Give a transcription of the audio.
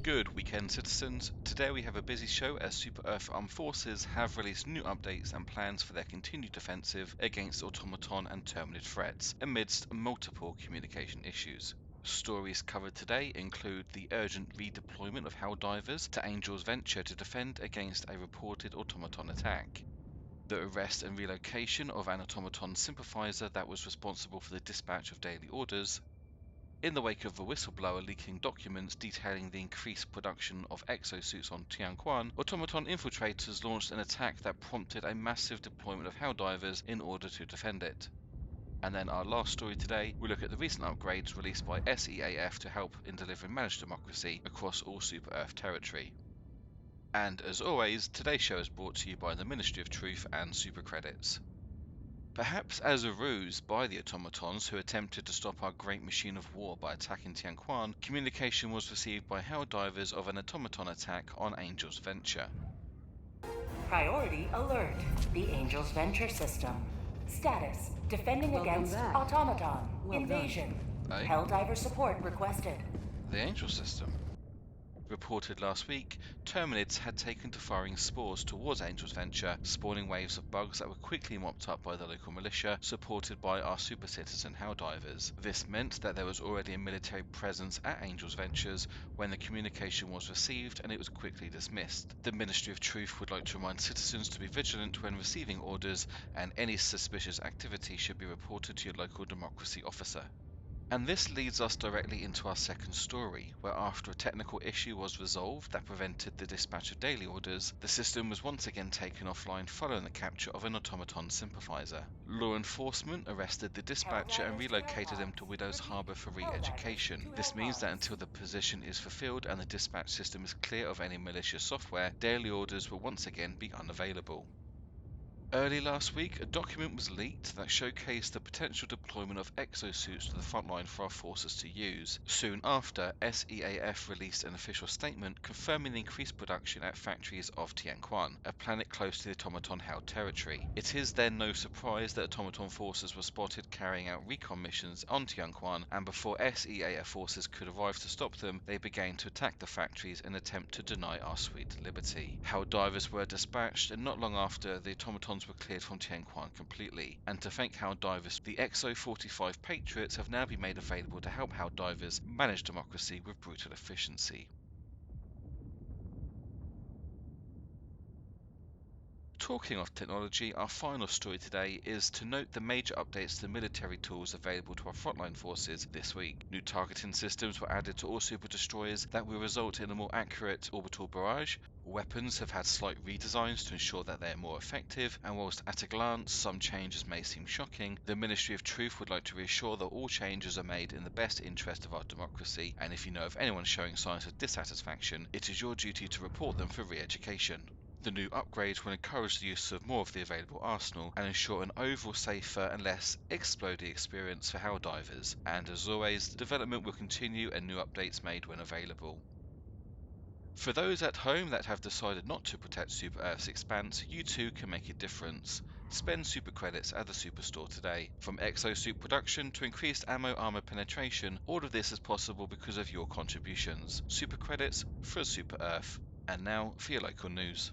Good weekend, citizens. Today we have a busy show as Super-Earth Armed Forces have released new updates and plans for their continued offensive against automaton and terminid threats amidst multiple communication issues. Stories covered today include the urgent redeployment of Helldivers to Angel's Venture to defend against a reported automaton attack, the arrest and relocation of an Automaton Sympathiser that was responsible for the dispatch of daily orders, in the wake of a whistleblower leaking documents detailing the increased production of exosuits on Tien Kwan, Automaton infiltrators launched an attack that prompted a massive deployment of Helldivers in order to defend it. And then our last story today, we look at the recent upgrades released by S.E.A.F to help in delivering managed democracy across all Super-Earth territory. And as always, today's show is brought to you by the Ministry of Truth and Super Credits. Perhaps as a ruse by the Automatons who attempted to stop our great machine of war by attacking Tien Kwan, communication was received by Helldivers of an automaton attack on Angel's Venture. Priority alert. The Angel's Venture system. Status: defending Welcome against back. automaton. Well Invasion. Eh? Helldiver support requested. The Angel system. Reported last week, terminids had taken to firing spores towards Angel's Venture, spawning waves of bugs that were quickly mopped up by the local militia, supported by our super citizen Helldivers. This meant that there was already a military presence at Angel's Ventures when the communication was received, and it was quickly dismissed. The Ministry of Truth would like to remind citizens to be vigilant when receiving orders, and any suspicious activity should be reported to your local democracy officer. And this leads us directly into our second story, where after a technical issue was resolved that prevented the dispatch of daily orders, the system was once again taken offline following the capture of an Automaton Sympathiser. Law enforcement arrested the dispatcher and relocated them to Widow's Harbour for re-education. This means that until the position is fulfilled and the dispatch system is clear of any malicious software, daily orders will once again be unavailable. Early last week, a document was leaked that showcased the potential deployment of exosuits to the front line for our forces to use. Soon after, S.E.A.F released an official statement confirming the increased production at factories of Tien Kwan, a planet close to the Automaton held territory. It is then no surprise that Automaton forces were spotted carrying out recon missions on Tien Kwan, and before S.E.A.F forces could arrive to stop them, they began to attack the factories in an attempt to deny our sweet liberty. Helldivers were dispatched, and not long after, the Automatons were cleared from Tien Kwan completely. And to thank Helldivers, the Exo-45 Patriots have now been made available to help Helldivers manage democracy with brutal efficiency. Talking of technology, our final story today is to note the major updates to the military tools available to our frontline forces this week. New targeting systems were added to all super destroyers that will result in a more accurate orbital barrage. Weapons have had slight redesigns to ensure that they are more effective, and whilst at a glance some changes may seem shocking, the Ministry of Truth would like to reassure that all changes are made in the best interest of our democracy, and if you know of anyone showing signs of dissatisfaction, it is your duty to report them for re-education. The new upgrades will encourage the use of more of the available arsenal and ensure an overall safer and less explodey experience for Helldivers, and as always, development will continue and new updates made when available. For those at home that have decided not to protect Super-Earth's expanse, you too can make a difference. Spend super credits at the Superstore today. From exosuit production to increased ammo armor penetration, all of this is possible because of your contributions. Super credits for Super-Earth. And now for your local news.